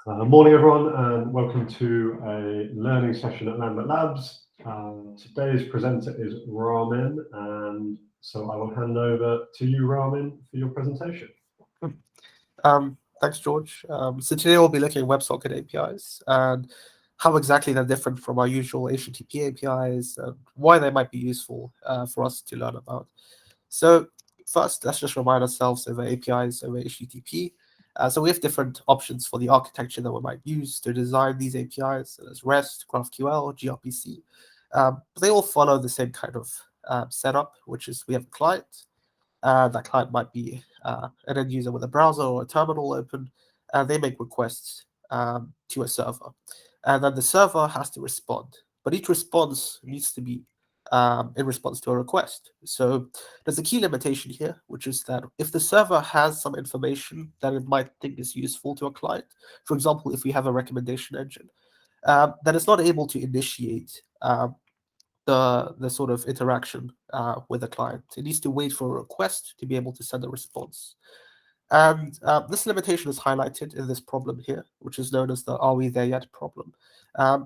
Morning, everyone, and welcome to a learning session at Lambert Labs. Today's presenter is Ramin, and so I will hand over to you, Ramin, for your presentation. Thanks, George. So today we'll be looking at WebSocket APIs and how exactly they're different from our usual HTTP APIs and why they might be useful for us to learn about. So first, let's just remind ourselves of APIs over HTTP. So we have different options for the architecture that we might use to design these APIs. So there's REST, GraphQL, gRPC. But they all follow the same kind of setup, which is we have a client. That client might be an end user with a browser or a terminal open, and they make requests to a server. And then the server has to respond. But each response needs to be in response to a request. So there's a key limitation here, which is that if the server has some information that it might think is useful to a client, for example, if we have a recommendation engine, then it's not able to initiate the sort of interaction with the client. It needs to wait for a request to be able to send a response. And this limitation is highlighted in this problem here, which is known as the "Are we there yet?" problem.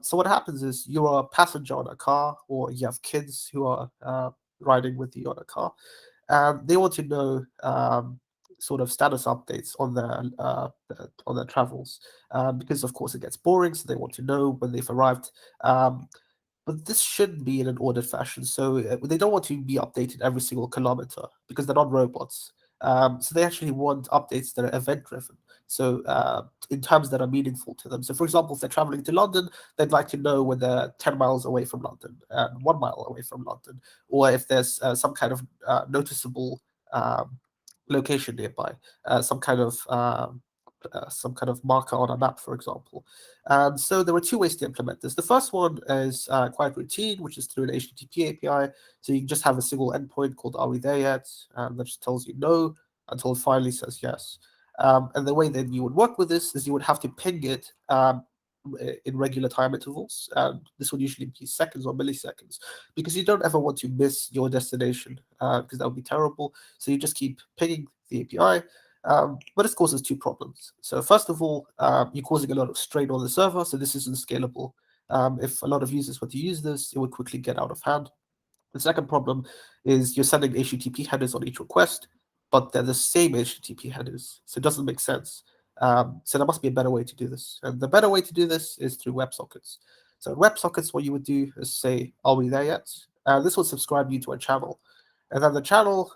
So what happens is you are a passenger on a car, or you have kids who are riding with you on a car, and they want to know sort of status updates on their travels, because of course it gets boring, so they want to know when they've arrived. But this should be in an ordered fashion. So they don't want to be updated every single kilometer because they're not robots. So they actually want updates that are event-driven. So in terms that are meaningful to them. So for example, if they're traveling to London, they'd like to know when they're 10 miles away from London and 1 mile away from London, or if there's some kind of noticeable location nearby, some kind of marker on a map, for example. And so there are two ways to implement this. The first one is quite routine, which is through an HTTP API. So you can just have a single endpoint called "Are we there yet?" That just tells you no until it finally says yes. And the way that you would work with this is you would have to ping it in regular time intervals. And this would usually be seconds or milliseconds, because you don't ever want to miss your destination, because that would be terrible. So you just keep pinging the API. But it causes two problems. So first of all, you're causing a lot of strain on the server, so this isn't scalable. If a lot of users were to use this, it would quickly get out of hand. The second problem is you're sending HTTP headers on each request, but they're the same HTTP headers, so it doesn't make sense. So there must be a better way to do this. And the better way to do this is through WebSockets. So in WebSockets, what you would do is say, "Are we there yet?" This will subscribe you to a channel. And then the channel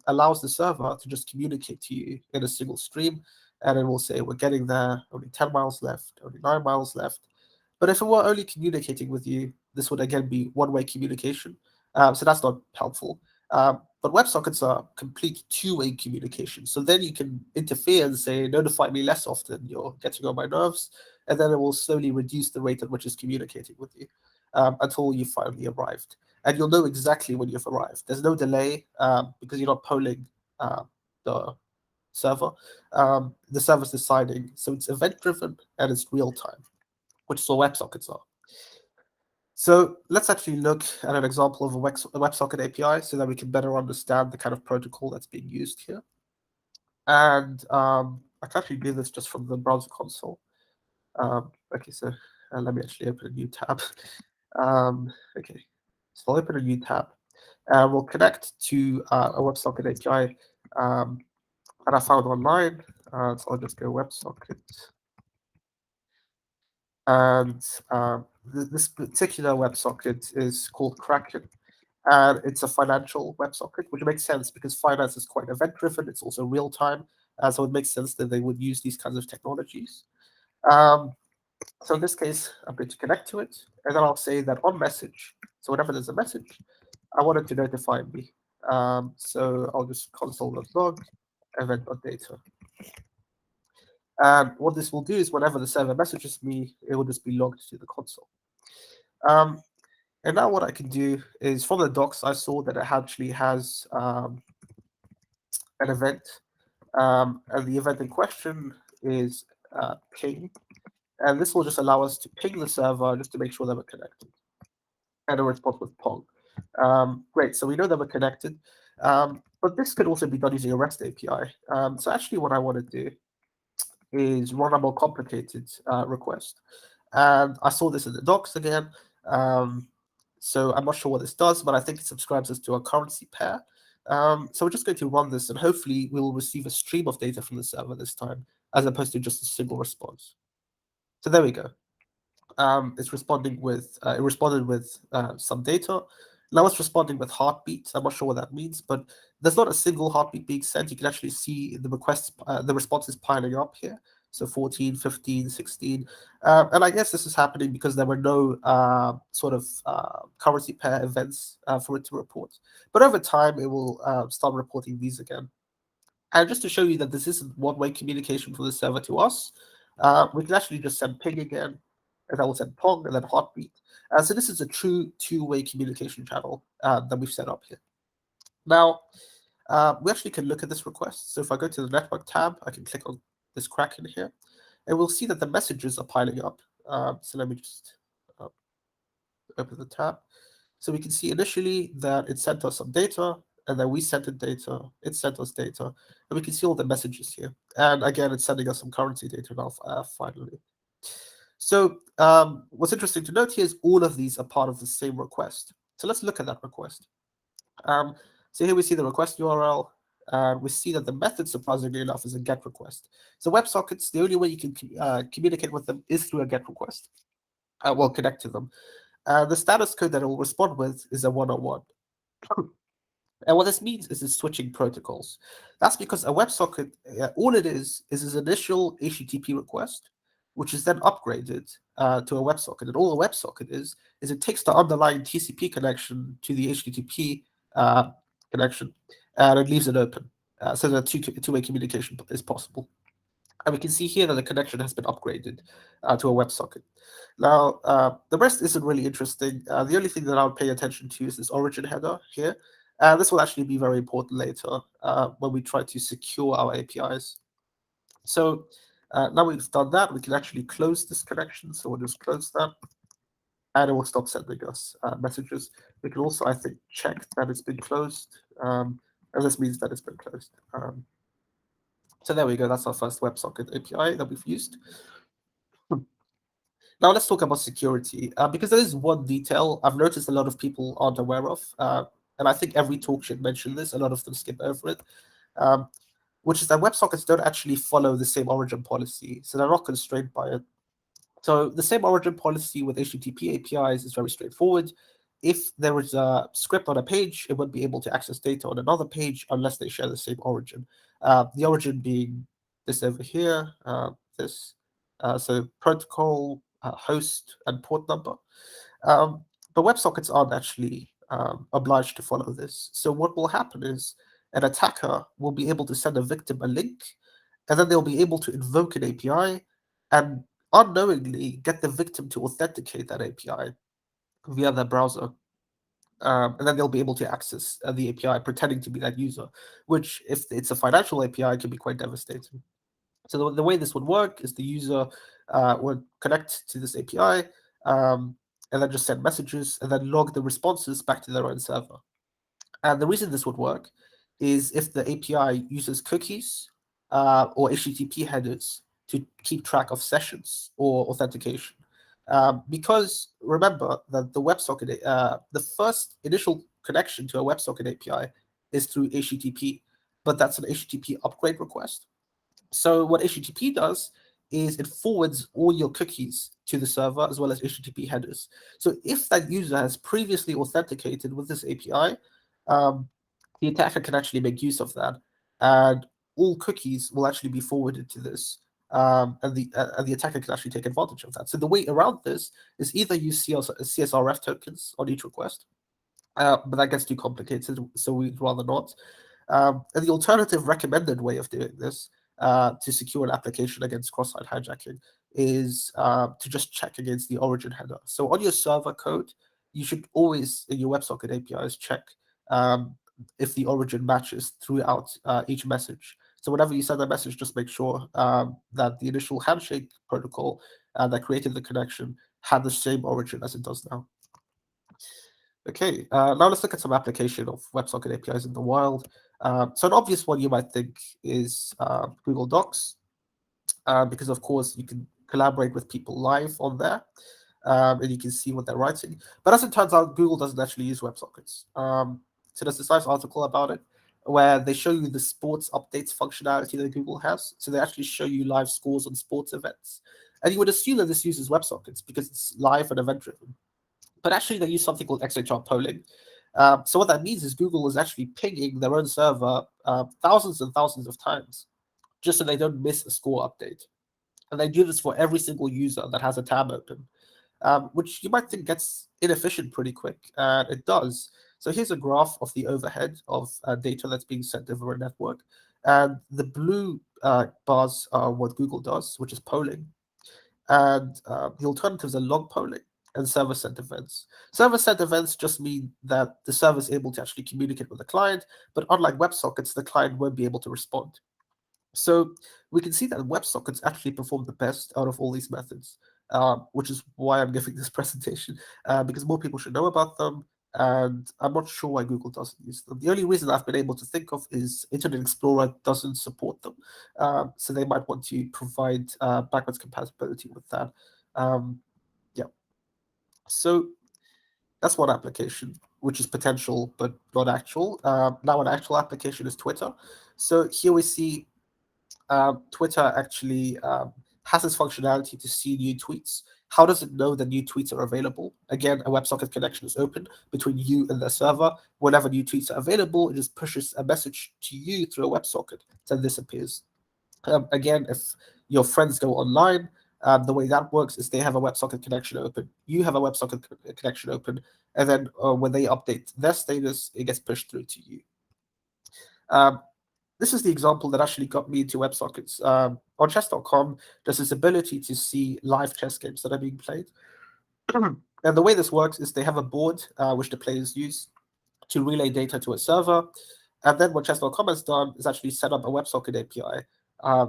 allows the server to just communicate to you in a single stream. And it will say, "We're getting there, only 10 miles left, only 9 miles left." But if it were only communicating with you, this would again be one-way communication. So that's not helpful. But WebSockets are complete two-way communication. So then you can interfere and say, "Notify me less often, you're getting on my nerves." And then it will slowly reduce the rate at which it's communicating with you until you finally arrived. And you'll know exactly when you've arrived. There's no delay because you're not polling the server. The server's deciding. So it's event-driven and it's real-time, which is what WebSockets are. So let's actually look at an example of a WebSocket API so that we can better understand the kind of protocol that's being used here. And I can actually do this just from the browser console. Okay, so let me actually open a new tab. Okay, so I'll open a new tab. And we'll connect to a WebSocket API that I found online. So I'll just go WebSocket. And this particular WebSocket is called Kraken. And it's a financial WebSocket, which makes sense because finance is quite event-driven. It's also real-time. So it makes sense that they would use these kinds of technologies. So in this case, I'm going to connect to it. And then I'll say that on message, so whenever there's a message, I want it to notify me. So I'll just console.log event.data. And what this will do is whenever the server messages me, it will just be logged to the console. And now what I can do is from the docs, I saw that it actually has an event. And the event in question is ping. And this will just allow us to ping the server just to make sure that we're connected. And a response with Pong. Great, so we know that we're connected. But this could also be done using a REST API. So actually what I want to do is run a more complicated request. And I saw this in the docs again. So I'm not sure what this does, but I think it subscribes us to a currency pair. So we're just going to run this, and hopefully we will receive a stream of data from the server this time, as opposed to just a single response. So there we go. It's responding with it responded with some data. Now it's responding with heartbeats. I'm not sure what that means, but there's not a single heartbeat being sent. You can actually see the requests, the responses piling up here. So 14, 15, 16. And I guess this is happening because there were no sort of currency pair events for it to report. But over time, it will start reporting these again. And just to show you that this isn't one-way communication from the server to us, we can actually just send ping again, and that will send pong, and then heartbeat. So this is a true two-way communication channel that we've set up here. Now, we actually can look at this request. So if I go to the network tab, I can click on this Kraken here, and we'll see that the messages are piling up. So let me just open the tab. So we can see initially that it sent us some data, and then we sent it data, it sent us data, and we can see all the messages here. And again, it's sending us some currency data now, finally. So what's interesting to note here is all of these are part of the same request. So let's look at that request. So here we see the request URL, and we see that the method, surprisingly enough, is a GET request. So WebSockets, the only way you can communicate with them is through a GET request. Well, connect to them. The status code that it will respond with is a 101. And what this means is it's switching protocols. That's because a WebSocket, all it is its initial HTTP request, which is then upgraded to a WebSocket. And all a WebSocket is it takes the underlying TCP connection to the HTTP connection, and it leaves it open. So that two-way communication is possible. And we can see here that the connection has been upgraded to a WebSocket. Now, the rest isn't really interesting. The only thing that I would pay attention to is this origin header here. This will actually be very important later when we try to secure our APIs. So now we've done that, we can actually close this connection. So we'll just close that, and it will stop sending us messages. We can also, I think, check that it's been closed, and this means that it's been closed. So there we go. That's our first WebSocket API that we've used. Now let's talk about security, because there is one detail I've noticed a lot of people aren't aware of, and I think every talk should mention this. A lot of them skip over it, which is that WebSockets don't actually follow the same origin policy, so they're not constrained by it. So the same origin policy with HTTP APIs is very straightforward. If there is a script on a page, it won't be able to access data on another page unless they share the same origin. The origin being this over here, so protocol, host, and port number. But WebSockets aren't actually obliged to follow this. So what will happen is an attacker will be able to send a victim a link, and then they'll be able to invoke an API and unknowingly get the victim to authenticate that API via their browser. And then they'll be able to access the API pretending to be that user, which, if it's a financial API, can be quite devastating. So the way this would work is the user would connect to this API and then just send messages and then log the responses back to their own server. And the reason this would work is if the API uses cookies or HTTP headers to keep track of sessions or authentication. Because remember that the WebSocket, the first initial connection to a WebSocket API is through HTTP, but that's an HTTP upgrade request. So what HTTP does is it forwards all your cookies to the server as well as HTTP headers. So if that user has previously authenticated with this API, the attacker can actually make use of that, and all cookies will actually be forwarded to this, and the attacker can actually take advantage of that. So the way around this is either use CSRF tokens on each request, but that gets too complicated, so we'd rather not. And the alternative recommended way of doing this to secure an application against cross-site hijacking is to just check against the origin header. So on your server code, you should always, in your WebSocket APIs, check if the origin matches throughout each message. So whenever you send a message, just make sure that the initial handshake protocol that created the connection had the same origin as it does now. Okay, now let's look at some application of WebSocket APIs in the wild. So an obvious one you might think is Google Docs. because of course you can collaborate with people live on there, and you can see what they're writing. But as it turns out, Google doesn't actually use WebSockets. So there's this nice article about it where they show you the sports updates functionality that Google has. So they actually show you live scores on sports events. And you would assume that this uses WebSockets because it's live and event-driven. But actually, they use something called XHR polling. So what that means is Google is actually pinging their own server thousands and thousands of times, just so they don't miss a score update. And they do this for every single user that has a tab open, which you might think gets inefficient pretty quick, and it does. So here's a graph of the overhead of data that's being sent over a network. And the blue bars are what Google does, which is polling. And the alternatives are log polling and server-sent events. Server-sent events just mean that the server is able to actually communicate with the client, but unlike WebSockets, the client won't be able to respond. So we can see that WebSockets actually perform the best out of all these methods, which is why I'm giving this presentation, because more people should know about them, and I'm not sure why Google doesn't use them. The only reason I've been able to think of is Internet Explorer doesn't support them, so they might want to provide backwards compatibility with that. Yeah, so that's one application, which is potential but not actual. Now an actual application is Twitter. So here we see Twitter actually has this functionality to see new tweets. How does it know that new tweets are available? Again, a WebSocket connection is open between you and the server. Whenever new tweets are available, it just pushes a message to you through a WebSocket, then this appears. Again, if your friends go online, the way that works is they have a WebSocket connection open, you have a WebSocket connection open, and then when they update their status, it gets pushed through to you. This is the example that actually got me into WebSockets. On chess.com, there's this ability to see live chess games that are being played. And the way this works is they have a board which the players use to relay data to a server. And then what chess.com has done is actually set up a WebSocket API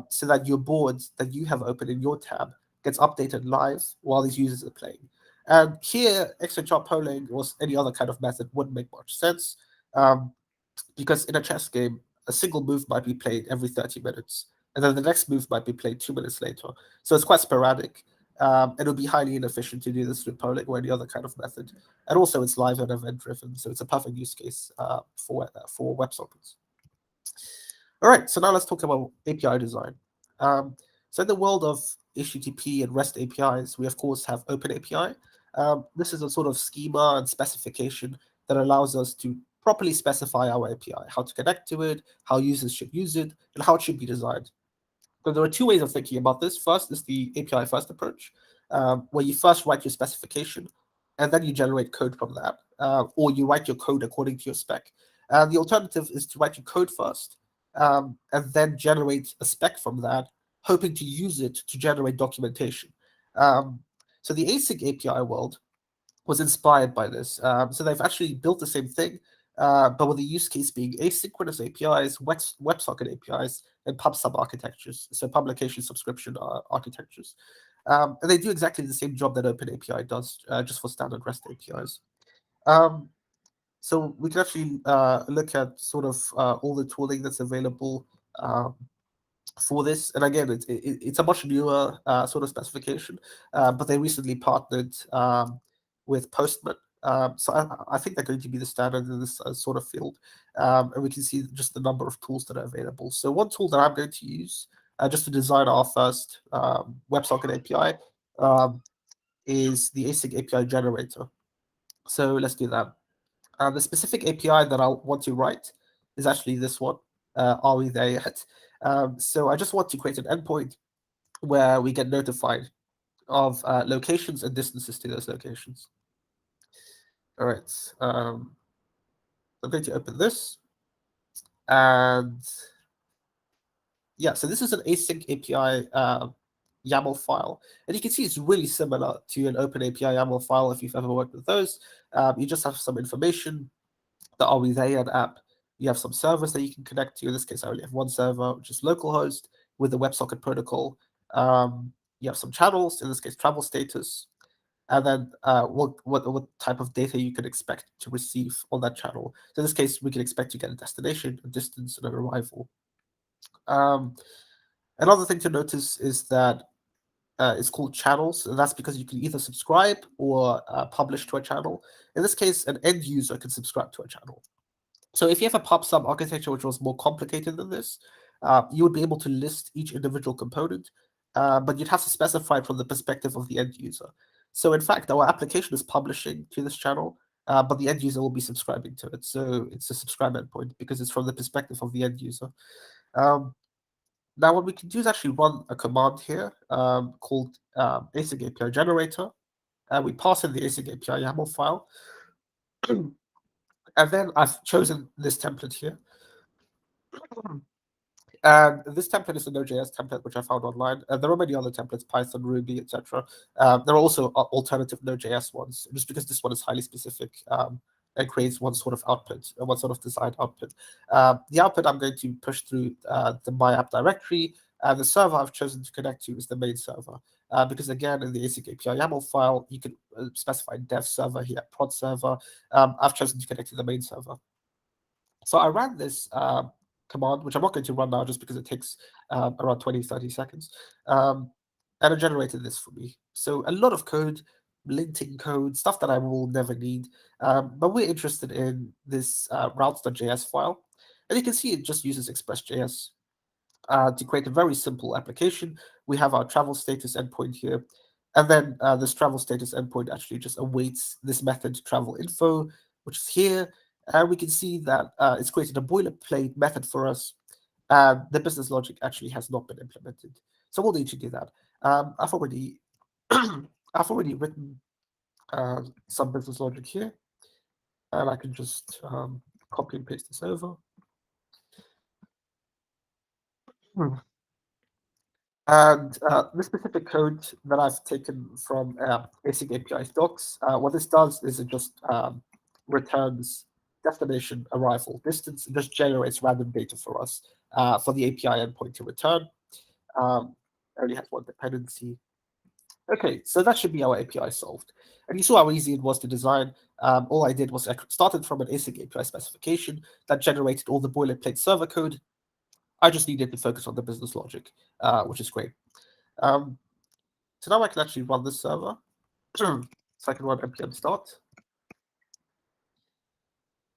so that your board that you have open in your tab gets updated live while these users are playing. And here, XHR polling or any other kind of method wouldn't make much sense because in a chess game, a single move might be played every 30 minutes, and then the next move might be played 2 minutes later. So it's quite sporadic. It would be highly inefficient to do this with polling or any other kind of method. And also, it's live and event-driven, so it's a perfect use case for WebSockets. All right, so now let's talk about API design. So in the world of HTTP and REST APIs, we of course have OpenAPI. This is a sort of schema and specification that allows us to properly specify our API, how to connect to it, how users should use it, and how it should be designed. So there are two ways of thinking about this. First is the API first approach, where you first write your specification, and then you generate code from that, or you write your code according to your spec. The alternative is to write your code first, and then generate a spec from that, hoping to use it to generate documentation. So the async API world was inspired by this. So they've actually built the same thing, but with the use case being asynchronous APIs, WebSocket APIs, and pub/sub architectures, so publication subscription architectures. And they do exactly the same job that OpenAPI does, just for standard REST APIs. So we can actually look at sort of all the tooling that's available for this. And again, it's a much newer sort of specification, but they recently partnered with Postman. So I think they're going to be the standard in this sort of field. And we can see just the number of tools that are available. So one tool that I'm going to use just to design our first WebSocket API is the async API generator. So let's do that. The specific API that I want to write is actually this one. Are we there yet? So I just want to create an endpoint where we get notified of locations and distances to those locations. All right. I'm going to open this. And yeah, so this is an async API YAML file. And you can see it's really similar to an OpenAPI YAML file if you've ever worked with those. You just have some information, the Are We There Yet app. You have some servers that you can connect to. In this case, I only have one server, which is localhost with the WebSocket protocol. You have some channels, in this case, travel status, and then what type of data you can expect to receive on that channel. So in this case, we can expect to get a destination, a distance, and an arrival. Another thing to notice is that it's called channels, and that's because you can either subscribe or publish to a channel. In this case, an end user can subscribe to a channel. So if you have a pub/sub architecture which was more complicated than this, you would be able to list each individual component, but you'd have to specify it from the perspective of the end user. So in fact, our application is publishing to this channel, but the end user will be subscribing to it. So it's a subscribe endpoint because it's from the perspective of the end user. Now, what we can do is actually run a command here called async API generator. We pass in the async API YAML file. And then I've chosen this template here. And this template is a Node.js template, which I found online. There are many other templates, Python, Ruby, etc. There are also alternative Node.js ones, just because this one is highly specific and creates one sort of output, one sort of designed output. The output I'm going to push through the my app directory, and the server I've chosen to connect to is the main server. Because again, in the async API YAML file, you can specify dev server here, prod server. I've chosen to connect to the main server. So I ran this command, which I'm not going to run now just because it takes around 20, 30 seconds. And it generated this for me. So a lot of code, linting code, stuff that I will never need. But we're interested in this routes.js file. And you can see it just uses Express.js to create a very simple application. We have our travel status endpoint here. And then this travel status endpoint actually just awaits this method travel info, which is here. And we can see that it's created a boilerplate method for us. And the business logic actually has not been implemented. So we'll need to do that. I've already I've already written some business logic here. And I can just copy and paste this over. And this specific code that I've taken from async API docs, what this does is it just returns destination arrival distance. It just generates random data for us for the API endpoint to return. It only has one dependency. Okay, so that should be our API solved. And you saw how easy it was to design. All I did was I started from an async API specification that generated all the boilerplate server code. I just needed to focus on the business logic, which is great. So now I can actually run this server. So I can run npm start.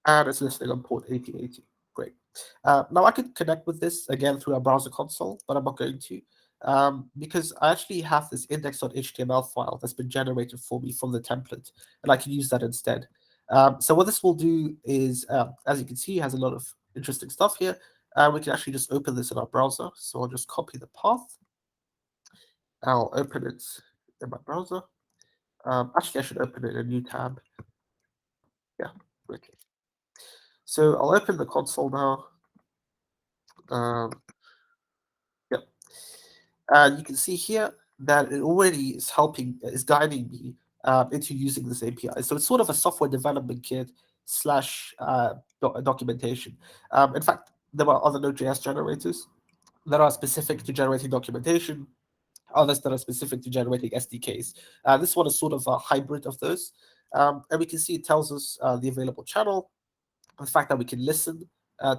And it's listening on port 8080. Great. Now I could connect with this again through our browser console, but I'm not going to because I actually have this index.html file that's been generated for me from the template, and I can use that instead. So what this will do is, as you can see, it has a lot of interesting stuff here. We can actually just open this in our browser. So I'll just copy the path. I'll open it in my browser. Actually, I should open it in a new tab. Yeah, okay. So I'll open the console now. Yep. And you can see here that it already is guiding me into using this API. So it's sort of a software development kit slash documentation. In fact, there are other Node.js generators that are specific to generating documentation, others that are specific to generating SDKs. This one is sort of a hybrid of those. And we can see it tells us the available channel, the fact that we can listen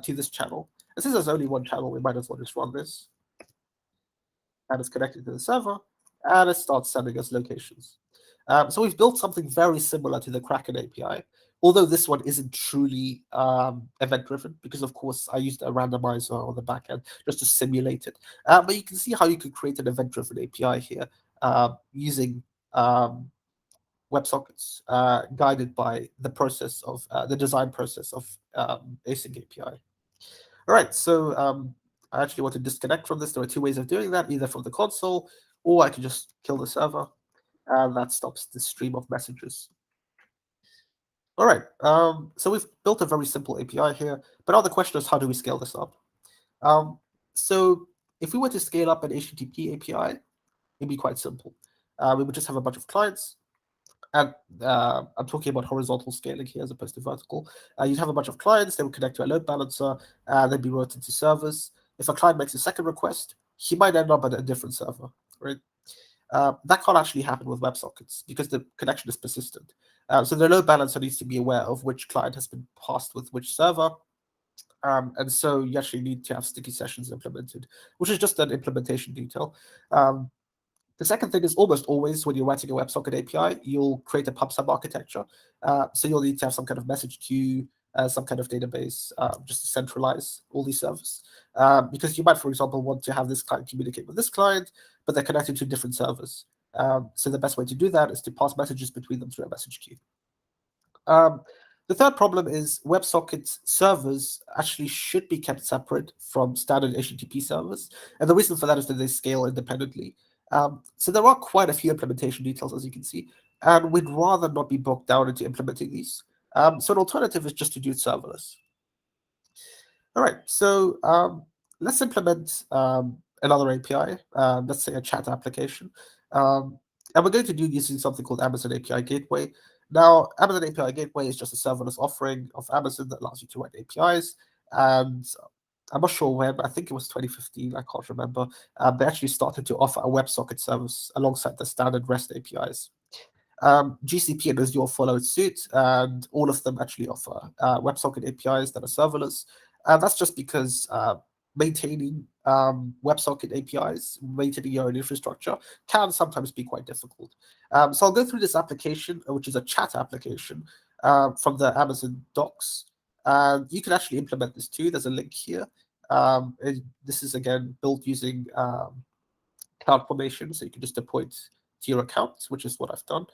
to this channel. And since there's only one channel, we might as well just run this. And it's connected to the server, and it starts sending us locations. So we've built something very similar to the Kraken API, although this one isn't truly event-driven, because of course I used a randomizer on the backend just to simulate it. But you can see how you could create an event-driven API here using WebSockets, guided by the process of the design process of async API. All right, so I actually want to disconnect from this. There are two ways of doing that, either from the console, or I can just kill the server, and that stops the stream of messages. All right, so we've built a very simple API here, but now the question is, how do we scale this up? So if we were to scale up an HTTP API, it'd be quite simple. We would just have a bunch of clients, and I'm talking about horizontal scaling here as opposed to vertical. You'd have a bunch of clients, they would connect to a load balancer, and they'd be routed to servers. If a client makes a second request, he might end up at a different server, right? That can't actually happen with WebSockets because the connection is persistent. So the load balancer needs to be aware of which client has been passed with which server. And so you actually need to have sticky sessions implemented, which is just an implementation detail. The second thing is almost always when you're writing a WebSocket API, you'll create a pub-sub architecture. So you'll need to have some kind of message queue, some kind of database, just to centralize all these servers. Because you might, for example, want to have this client communicate with this client, but they're connected to different servers. So the best way to do that is to pass messages between them through a message queue. The third problem is WebSockets servers actually should be kept separate from standard HTTP servers. And the reason for that is that they scale independently. So there are quite a few implementation details, as you can see, and we'd rather not be bogged down into implementing these. So an alternative is just to do it serverless. All right, so let's implement another API, let's say a chat application. And we're going to do using something called Amazon API Gateway. Now, Amazon API Gateway is just a serverless offering of Amazon that allows you to write APIs. And I'm not sure when, I think it was 2015, I can't remember. They actually started to offer a WebSocket service alongside the standard REST APIs. GCP and Azure followed suit, and all of them actually offer WebSocket APIs that are serverless. That's just because maintaining WebSocket APIs, maintaining your own infrastructure, can sometimes be quite difficult. So I'll go through this application, which is a chat application from the Amazon docs. You can actually implement this too. There's a link here. This is, again, built using CloudFormation, so you can just deploy it to your account, which is what I've done.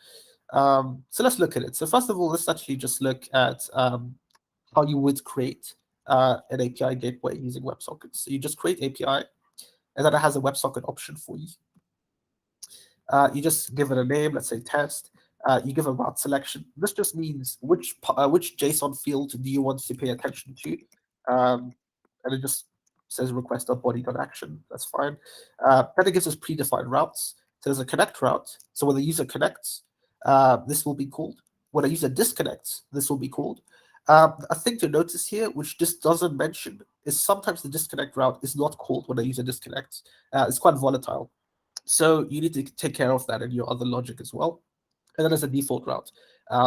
So let's look at it. So first of all, let's actually just look at how you would create an API gateway using WebSockets. So you just create API, and then it has a WebSocket option for you. You just give it a name, let's say test. You give a route selection. This just means which JSON field do you want to pay attention to, and it just says request.body.action. That's fine. Then it gives us predefined routes. So there's a connect route. So when the user connects, this will be called. When a user disconnects, this will be called. A thing to notice here, which this doesn't mention, is sometimes the disconnect route is not called when a user disconnects. It's quite volatile. So you need to take care of that in your other logic as well. And then there's a default route,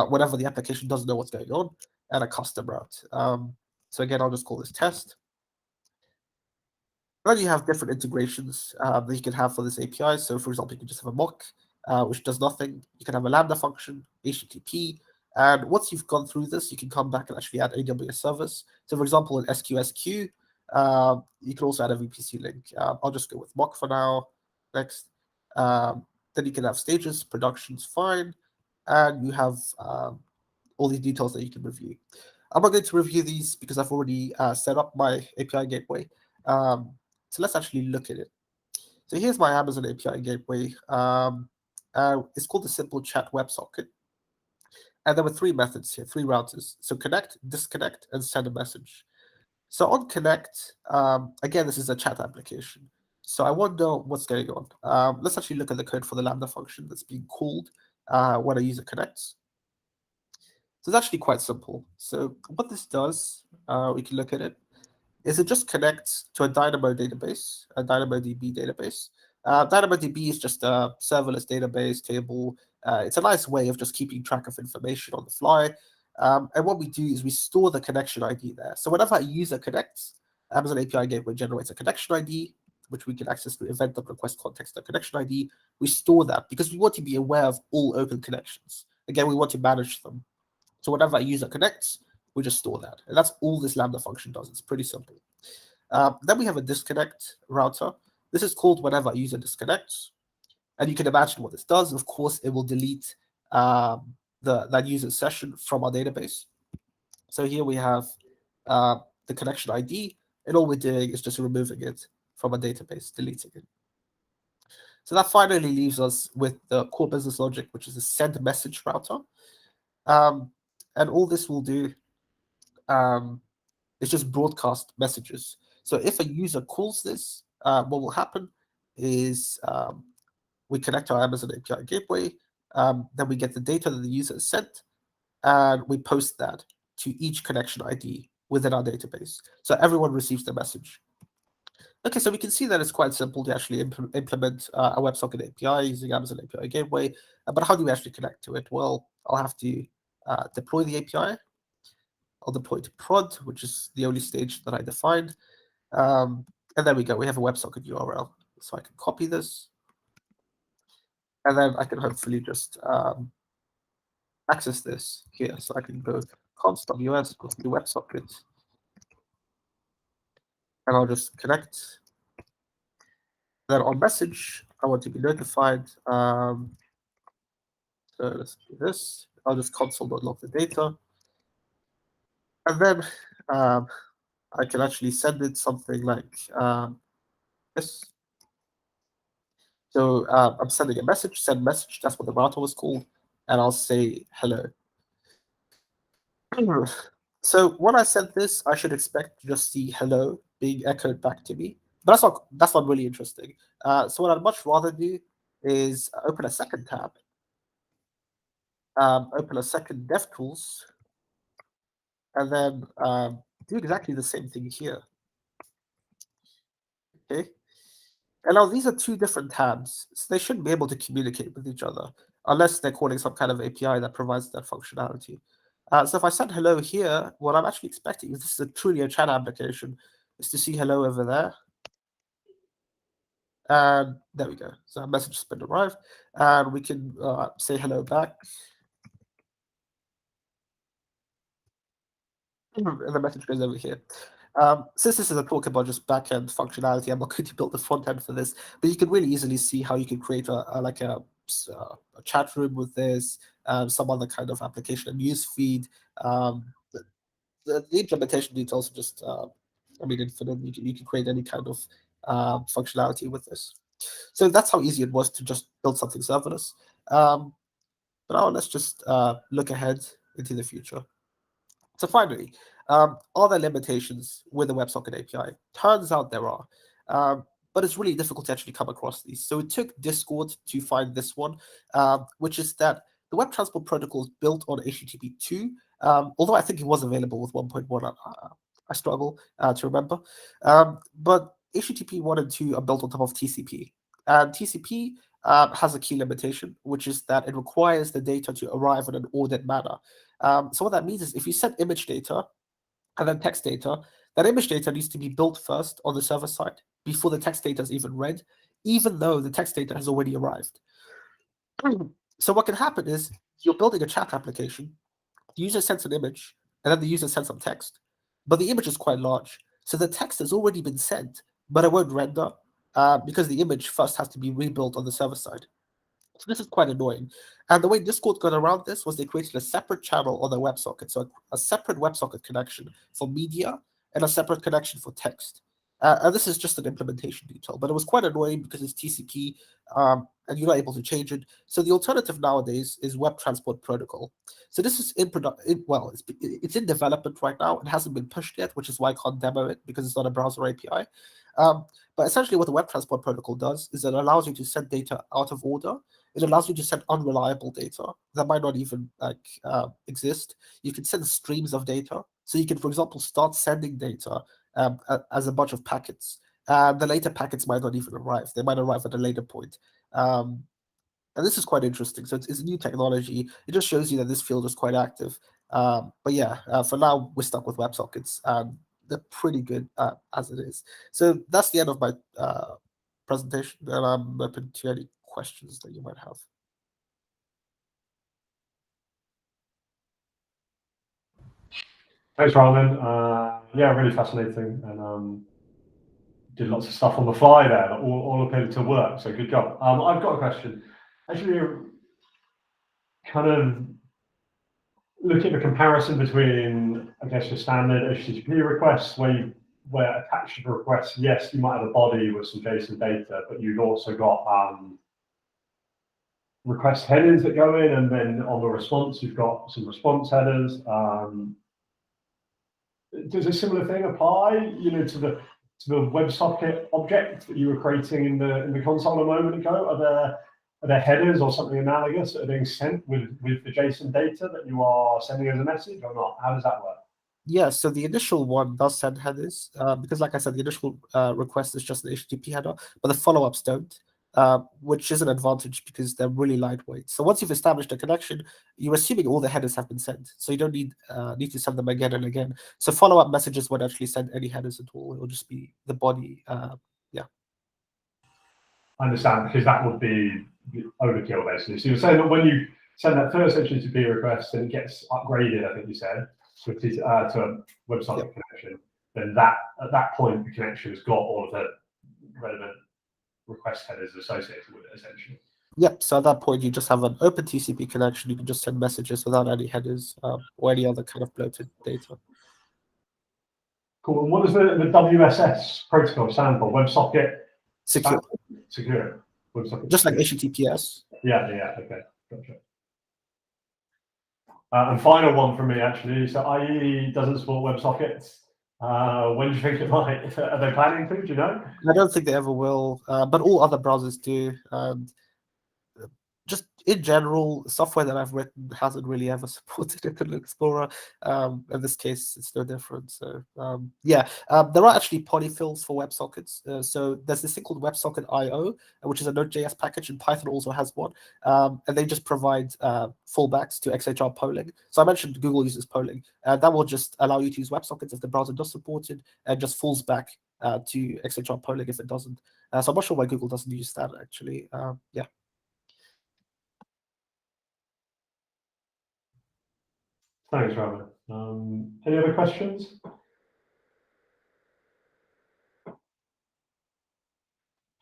whenever the application doesn't know what's going on, and a custom route. So again, I'll just call this test. Then you have different integrations that you can have for this API. So for example, you can just have a mock, which does nothing. You can have a Lambda function, HTTP, and once you've gone through this, you can come back and actually add AWS service. So for example, in SQSQ, you can also add a VPC link. I'll just go with mock for now. Next. Then you can have stages, productions, fine, and you have all these details that you can review. I'm not going to review these because I've already set up my API gateway. So let's actually look at it. So here's my Amazon API gateway. It's called the simple chat WebSocket. And there were three methods here, three routers. So connect, disconnect, and send a message. So on connect, again, this is a chat application. So I want to know what's going on. Let's actually look at the code for the Lambda function that's being called when a user connects. So it's actually quite simple. So what this does, we can look at it, is it just connects to a Dynamo database, a DynamoDB database. DynamoDB is just a serverless database table. It's a nice way of just keeping track of information on the fly. And what we do is we store the connection ID there. So whenever a user connects, Amazon API Gateway generates a connection ID, which we can access through event.request context connection ID. We store that because we want to be aware of all open connections. Again, we want to manage them. So whenever a user connects, we just store that. And that's all this Lambda function does. It's pretty simple. Then we have a disconnect router. This is called whenever a user disconnects. And you can imagine what this does. Of course, it will delete that user's session from our database. So here we have the connection ID, and all we're doing is just removing it from a database, deleting it. So that finally leaves us with the core business logic, which is a send message router. And all this will do is just broadcast messages. So if a user calls this, what will happen is we connect our Amazon API Gateway, then we get the data that the user has sent, and we post that to each connection ID within our database. So everyone receives the message. Okay, so we can see that it's quite simple to actually implement a WebSocket API using Amazon API Gateway. But how do we actually connect to it? Well, I'll have to deploy the API. I'll deploy to prod, which is the only stage that I defined. And there we go. We have a WebSocket URL. So I can copy this. And then I can hopefully just access this here. So I can go const ws with the WebSocket. And I'll just connect. Then on message, I want to be notified. So let's do this. I'll just console.log the data. And then I can actually send it something like this. So I'm sending a message, send message, that's what the router was called, and I'll say hello. So when I send this, I should expect to just see hello being echoed back to me. But that's not really interesting. So what I'd much rather do is open a second tab, open a second DevTools, and then do exactly the same thing here. Okay. And now these are two different tabs, so they shouldn't be able to communicate with each other unless they're calling some kind of API that provides that functionality. So if I send hello here, what I'm actually expecting is this is truly a chat application, is to see hello over there. And there we go. So a message has been arrived, and we can say hello back. And the message goes over here. Since this is a talk about just backend functionality, I'm not going to build the front end for this, but you can really easily see how you can create a chat room with this, some other kind of application, a news feed. The implementation details are just, infinite. You can create any kind of functionality with this. So that's how easy it was to just build something serverless. But now let's just look ahead into the future. So finally, are there limitations with the WebSocket API? Turns out there are, but it's really difficult to actually come across these. So it took Discord to find this one, which is that the Web Transport Protocol is built on HTTP 2, although I think it was available with 1.1. I struggle to remember. But HTTP 1 and 2 are built on top of TCP. And TCP has a key limitation, which is that it requires the data to arrive in an ordered manner. So what that means is if you send image data and then text data, that image data needs to be built first on the server side before the text data is even read, even though the text data has already arrived. So what can happen is you're building a chat application, the user sends an image, and then the user sends some text. But the image is quite large, so the text has already been sent, but it won't render because the image first has to be rebuilt on the server side. So this is quite annoying. And the way Discord got around this was they created a separate channel on their WebSocket, so a separate WebSocket connection for media and a separate connection for text. And this is just an implementation detail, but it was quite annoying because it's TCP and you're not able to change it. So the alternative nowadays is Web Transport Protocol. So this is it's in development right now. It hasn't been pushed yet, which is why I can't demo it because it's not a browser API. But essentially what the Web Transport Protocol does is it allows you to send data out of order. It allows you to send unreliable data that might not even exist. You can send streams of data. So you can, for example, start sending data as a bunch of packets. The later packets might not even arrive. They might arrive at a later point. And this is quite interesting. So it's a new technology. It just shows you that this field is quite active. But yeah, for now, we're stuck with WebSockets. They're pretty good as it is. So that's the end of my presentation, and I'm open to any questions that you might have. Thanks, Ramin. Yeah, really fascinating, and did lots of stuff on the fly there that all appeared to work. So good job. I've got a question. Actually, kind of looking at the comparison between, I guess, your standard HTTP requests, where attached to the request, yes, you might have a body with some JSON data, but you've also got request headers that go in, and then on the response, you've got some response headers. Does a similar thing apply, to the WebSocket object that you were creating in the console a moment ago? Are there headers or something analogous that are being sent with the JSON data that you are sending as a message or not? How does that work? Yeah, so the initial one does send headers because, like I said, the initial request is just an HTTP header, but the follow-ups don't. which is an advantage because they're really lightweight. So once you've established a connection, you're assuming all the headers have been sent. So you don't need to send them again and again. So follow-up messages won't actually send any headers at all. It'll just be the body. Yeah. I understand, because that would be the overkill, basically. So you're saying that when you send that first HTTP request and it gets upgraded, I think you said, to a WebSocket connection, then at that point the connection has got all of the relevant request headers associated with it, essentially. Yep. So at that point, you just have an open TCP connection. You can just send messages without any headers or any other kind of bloated data. Cool. And what does the WSS protocol stand for? WebSocket Secure. Secure. WebSocket Just like secure. HTTPS. Yeah. Okay. Gotcha. And final one from me, actually. So IE doesn't support WebSockets. When do you think it might? Are they planning to? Do you know? I don't think they ever will, but all other browsers do. And just in general, software that I've written hasn't really ever supported Internet Explorer. In this case, it's no different. So there are actually polyfills for WebSockets. So there's this thing called WebSocket IO, which is a Node.js package, and Python also has one. And they just provide fallbacks to XHR polling. So I mentioned Google uses polling. That will just allow you to use WebSockets if the browser does support it, and just falls back to XHR polling if it doesn't. So I'm not sure why Google doesn't use that, actually. Yeah. Thanks, Ramin. Any other questions?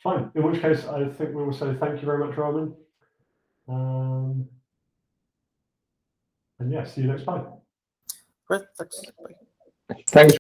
Fine. In which case, I think we will say thank you very much, Ramin. And yeah, see you next time. Great. Thanks. Bye. Thanks.